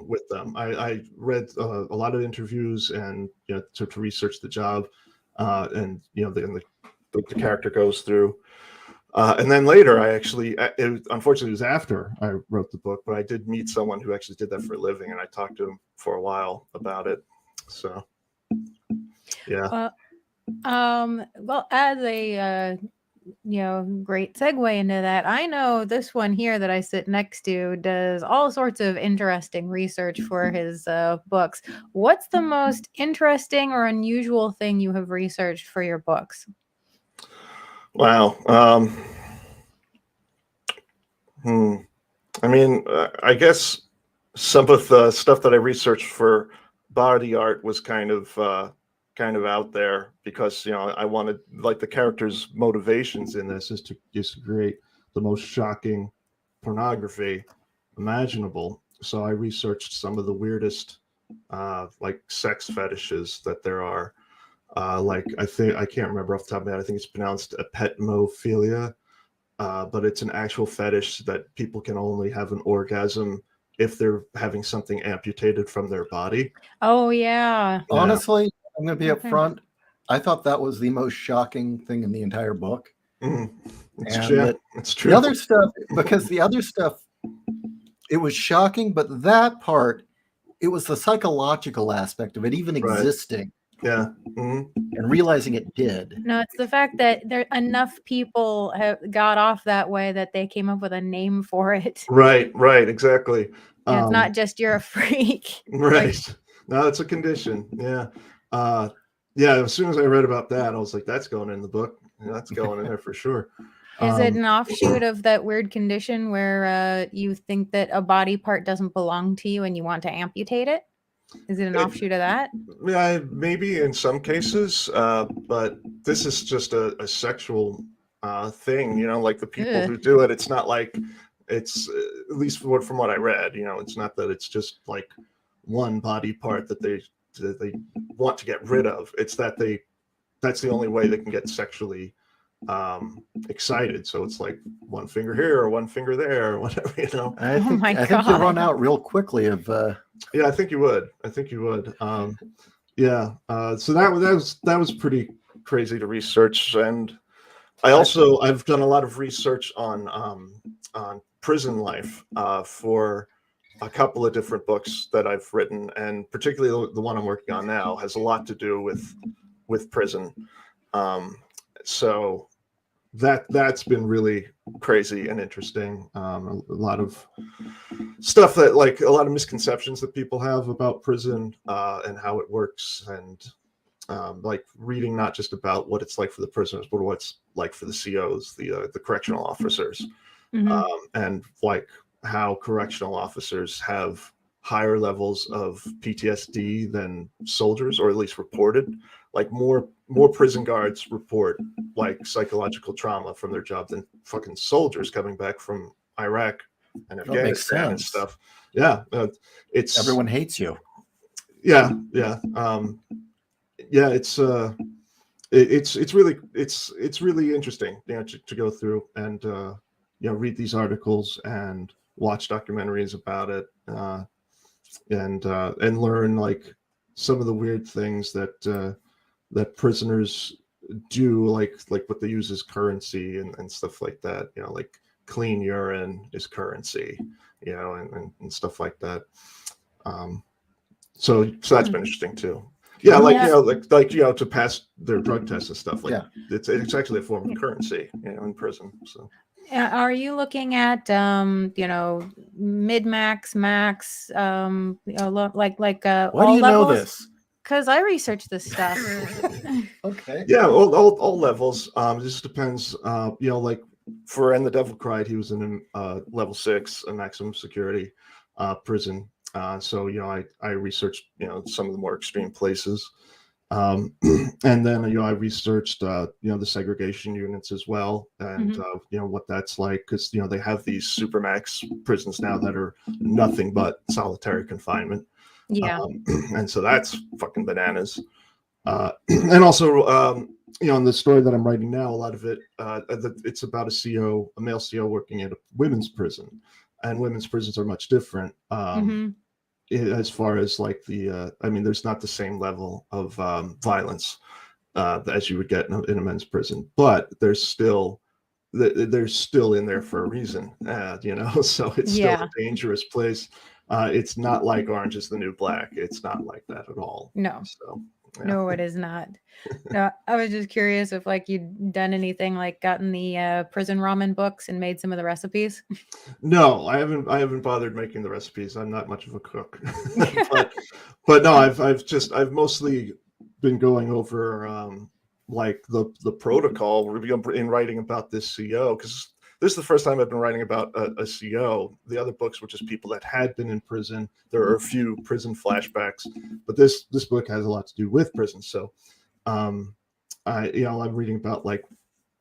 with them. I read a lot of interviews and, you know, to research the job, and you know, the character goes through, and then later I actually, unfortunately, it was after I wrote the book, but I did meet someone who actually did that for a living, and I talked to him for a while about it. So, yeah. Well, as a great segue into that, I know this one here that I sit next to does all sorts of interesting research for his books. What's the most interesting or unusual thing you have researched for your books? Wow. I mean, I guess some of the stuff that I researched for body art was kind of kind of out there because, I wanted, like, the characters' motivations in this is to just create the most shocking pornography imaginable. So I researched some of the weirdest like sex fetishes that there are. Like, I can't remember off the top of my head. I think it's pronounced epetmophilia, but it's an actual fetish that people can only have an orgasm if they're having something amputated from their body. Oh yeah. Honestly, I'm going to be Okay. upfront. I thought that was the most shocking thing in the entire book. It's And true. that It's true. The other stuff, because the other stuff, it was shocking, but that part, it was the psychological aspect of it even Right. existing Yeah. and realizing it did. No, it's the fact that there enough people have got off that way that they came up with a name for it. Right, exactly. And it's not just you're a freak. Right. No, it's a condition. Yeah. Yeah, as soon as I read about that, I was like, that's going in the book. That's going in there for sure. Is it an offshoot of that weird condition where you think that a body part doesn't belong to you and you want to amputate it? Is it an offshoot of that? Yeah, maybe in some cases, but this is just a sexual thing, like the people who do it. It's not like it's, at least from what I read, it's not that it's just like one body part that they want to get rid of. It's that that's the only way they can get sexually excited. So it's like one finger here or one finger there or whatever, I think you run out real quickly of yeah, I think you would. Yeah. So that was pretty crazy to research. And I've done a lot of research on prison life for a couple of different books that I've written, and particularly the one I'm working on now has a lot to do with prison. So that's been really crazy and interesting. A lot of stuff that, like, a lot of misconceptions that people have about prison and how it works, and like reading not just about what it's like for the prisoners, but what it's like for the COs, the correctional officers, and like how correctional officers have higher levels of PTSD than soldiers, or at least reported. Like more prison guards report like psychological trauma from their job than fucking soldiers coming back from Iraq and Afghanistan and stuff. Yeah, it's everyone hates you. Yeah. It's really interesting, to go through and read these articles and watch documentaries about it, and learn like some of the weird things that prisoners do, like what they use as currency and stuff like that. Like clean urine is currency, and stuff like that. So that's been interesting too. Yeah, to pass their drug tests and stuff. Like it's actually a form of currency, in prison. So. Are you looking at mid-max, max, like why do you know this? Because I researched this stuff. Okay. Yeah, all levels. It just depends. Like for And the Devil Cried, he was in level 6, a maximum security prison. So I researched some of the more extreme places, and then I researched the segregation units as well, and what that's like, because they have these supermax prisons now that are nothing but solitary confinement. Yeah. And so that's fucking bananas. And also, in the story that I'm writing now, a lot of it, it's about a male CO working at a women's prison, and women's prisons are much different. As far as like there's not the same level of violence as you would get in a men's prison, but they're still in there for a reason, so it's still a dangerous place. It's not like Orange is the New Black. It's not like that at all. No. So, yeah. No, it is not. No, I was just curious if you'd done anything, like gotten the prison ramen books and made some of the recipes. No, I haven't bothered making the recipes. I'm not much of a cook. but no, I've mostly been going over like the protocol in writing about this CO, because this is the first time I've been writing about a CO. The other books were just people that had been in prison. There are a few prison flashbacks, but this book has a lot to do with prison. So, I'm reading about like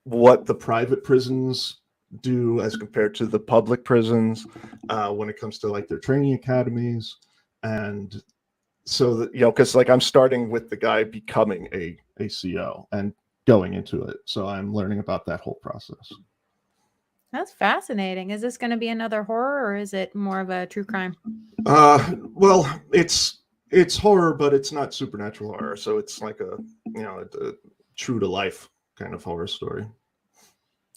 what the private prisons do as compared to the public prisons when it comes to like their training academies. And so that, because like I'm starting with the guy becoming a CO and going into it. So I'm learning about that whole process. That's fascinating. Is this going to be another horror, or is it more of a true crime? Well, it's horror, but it's not supernatural horror. So it's like a true to life kind of horror story.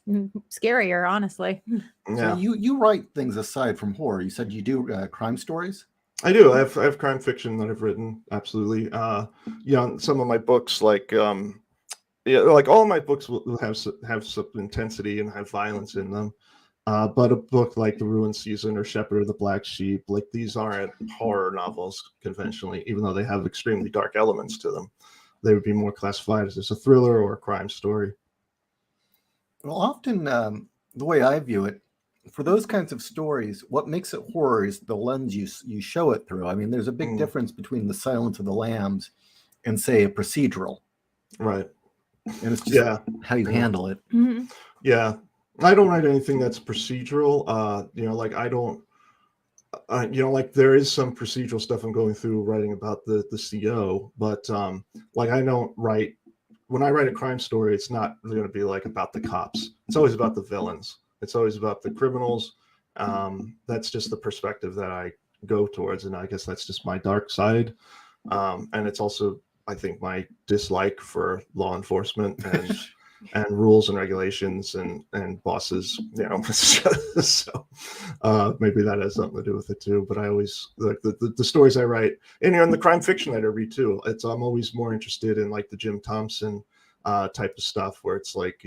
Scarier, honestly. Yeah. So you write things aside from horror. You said you do crime stories? I do. I have crime fiction that I've written. Absolutely. Some of my books, like like all my books will have some intensity and have violence in them. But a book like The Ruined Season or Shepherd or The Black Sheep, like these aren't horror novels conventionally, even though they have extremely dark elements to them. They would be more classified as a thriller or a crime story. Well, often the way I view it, for those kinds of stories, what makes it horror is the lens you show it through. I mean, there's a big difference between The Silence of the Lambs and, say, a procedural. Right. And it's just how you handle it. Mm-hmm. Yeah. I don't write anything that's procedural. Like I don't, like there is some procedural stuff I'm going through writing about the CO, but like I don't write, when I write a crime story, it's not going to be like about the cops. It's always about the villains. It's always about the criminals. That's just the perspective that I go towards. And I guess that's just my dark side. And it's also, I think, my dislike for law enforcement and rules and regulations and bosses, so maybe that has something to do with it too. But I always like the stories I write, and in the crime fiction that I read too, I'm always more interested in like the Jim Thompson type of stuff, where it's like,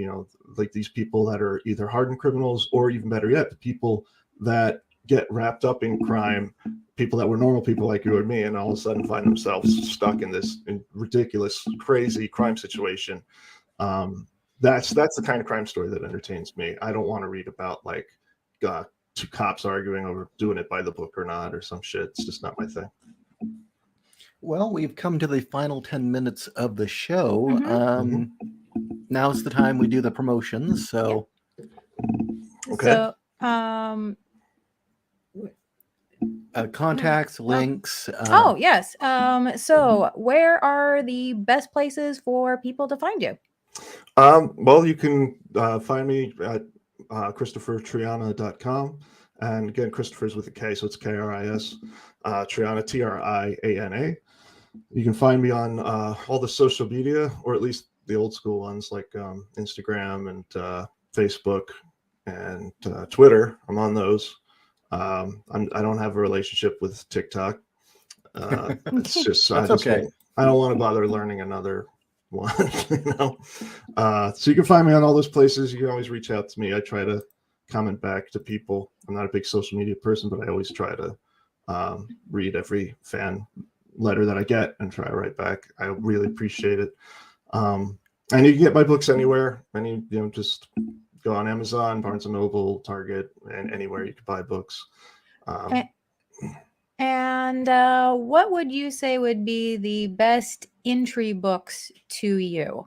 like these people that are either hardened criminals, or even better yet, the people that get wrapped up in crime, people that were normal people like you or me, and all of a sudden find themselves stuck in this ridiculous, crazy crime situation. That's the kind of crime story that entertains me. I don't want to read about like two cops arguing over doing it by the book or not, or some shit. It's just not my thing. Well, we've come to the final 10 minutes of the show. Mm-hmm. Now's the time we do the promotions. So, okay. So, contacts, links. yes. So where are the best places for people to find you? Well, you can find me at KristopherTriana.com. And again, Christopher's with a K, so it's K-R-I-S. Triana, T-R-I-A-N-A. You can find me on all the social media, or at least the old school ones, like Instagram and Facebook and Twitter. I'm on those. I don't have a relationship with TikTok. It's just That's okay. I don't want to bother learning another one. So you can find me on all those places. You can always reach out to me. I try to comment back to people. I'm not a big social media person, but I always try to read every fan letter that I get and try to write back. I really appreciate it. And you can get my books anywhere. Just go on Amazon, Barnes & Noble, Target, and anywhere you can buy books. And what would you say would be the best entry books to you?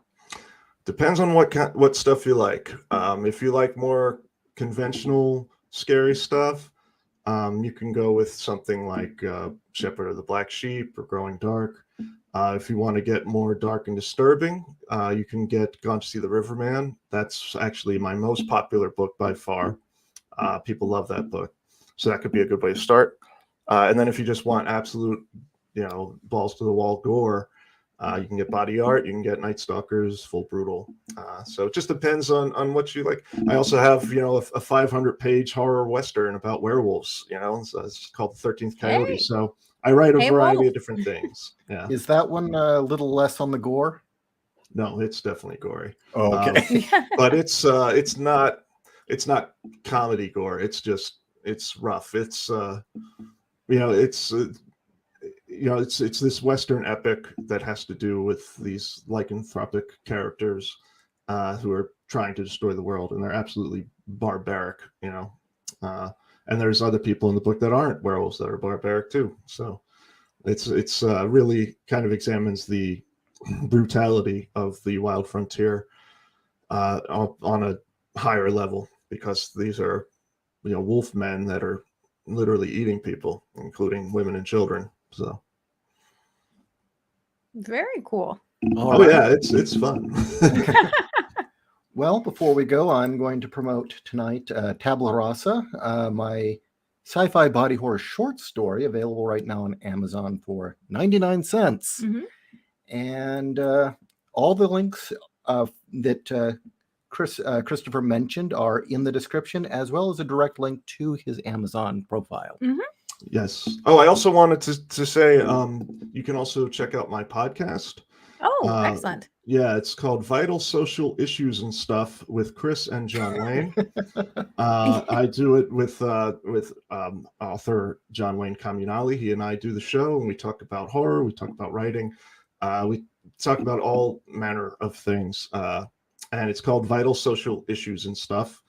Depends on what stuff you like. If you like more conventional, scary stuff, you can go with something like Shepherd or the Black Sheep or Growing Dark. If you want to get more dark and disturbing, you can get Gone to See the Riverman. That's actually my most popular book by far. People love that book. So that could be a good way to start. And then if you just want absolute, balls to the wall gore, you can get Body Art, you can get Night Stalkers, Full Brutal. So it just depends on what you like. I also have, a 500-page horror Western about werewolves, so it's called The 13th Coyote. Hey. So I write a variety Wolf. of different things. Yeah. Is that one a little less on the gore? No, it's definitely gory. Oh, okay. But it's not comedy gore. It's rough. It's it's this Western epic that has to do with these lycanthropic characters who are trying to destroy the world, and they're absolutely barbaric, and there's other people in the book that aren't werewolves that are barbaric too. So it's really kind of examines the brutality of the wild frontier on a higher level, because these are wolf men that are literally eating people, including women and children. So very cool. yeah, it's fun. Well, before we go, I'm going to promote tonight Tabula Rasa, my sci-fi body horror short story, available right now on Amazon for 99 cents. Mhm. And all the links that Kristopher mentioned are in the description, as well as a direct link to his Amazon profile. Yes. Oh, I also wanted to say you can also check out my podcast. Oh, excellent. Yeah, it's called Vital Social Issues and Stuff with Chris and John Wayne. I do it with author John Wayne Communali. He and I do the show, and we talk about horror, we talk about writing, we talk about all manner of things. And it's called Vital Social Issues and Stuff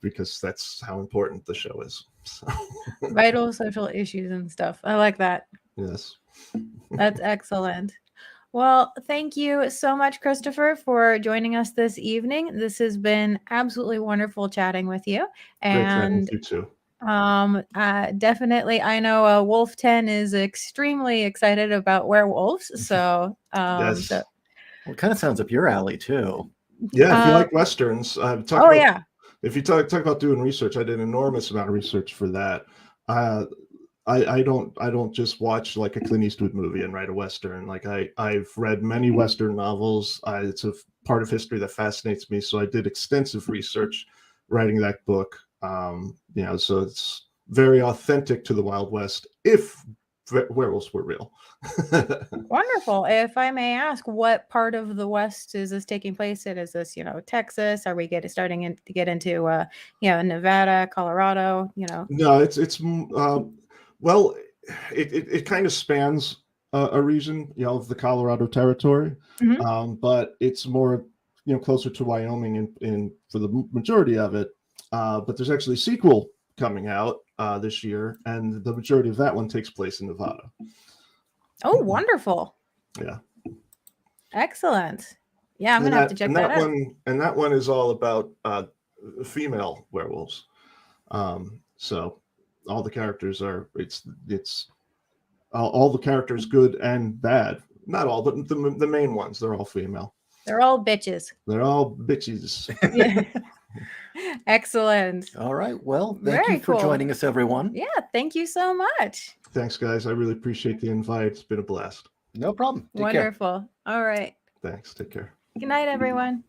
because that's how important the show is. So. Vital social issues and stuff. I like that. Yes. That's excellent. Well, thank you so much, Kristopher, for joining us this evening. This has been absolutely wonderful chatting with you. And you too. Definitely, I know Wolf 10 is extremely excited about werewolves. So, Yes. Well, it kind of sounds up your alley too. Yeah, if you like westerns, if you talk about doing research, I did an enormous amount of research for that. I don't just watch like a Clint Eastwood movie and write a western. Like I've read many western novels. It's a part of history that fascinates me. So I did extensive research writing that book. So it's very authentic to the Wild West if werewolves were real. Wonderful. If I may ask, what part of the West is this taking place in? Is this, Texas? Are we starting to get into, Nevada, Colorado? No, it's well, it kind of spans a region, of the Colorado Territory, but it's more, closer to Wyoming in for the majority of it. But there's actually a sequel coming out this year, and the majority of that one takes place in Nevada. Oh, wonderful. Yeah. Excellent. Yeah, I'm going to have to check that out. And that one is all about female werewolves. So all the characters are, it's all the characters, good and bad. Not all, but the main ones, they're all female. They're all bitches. They're all bitches. Yeah. Excellent. All right. Well, thank you for joining us, everyone. Yeah, thank you so much. Thanks, guys. I really appreciate the invite. It's been a blast. No problem. Take Wonderful. Care. All right. Thanks. Take care. Good night, everyone.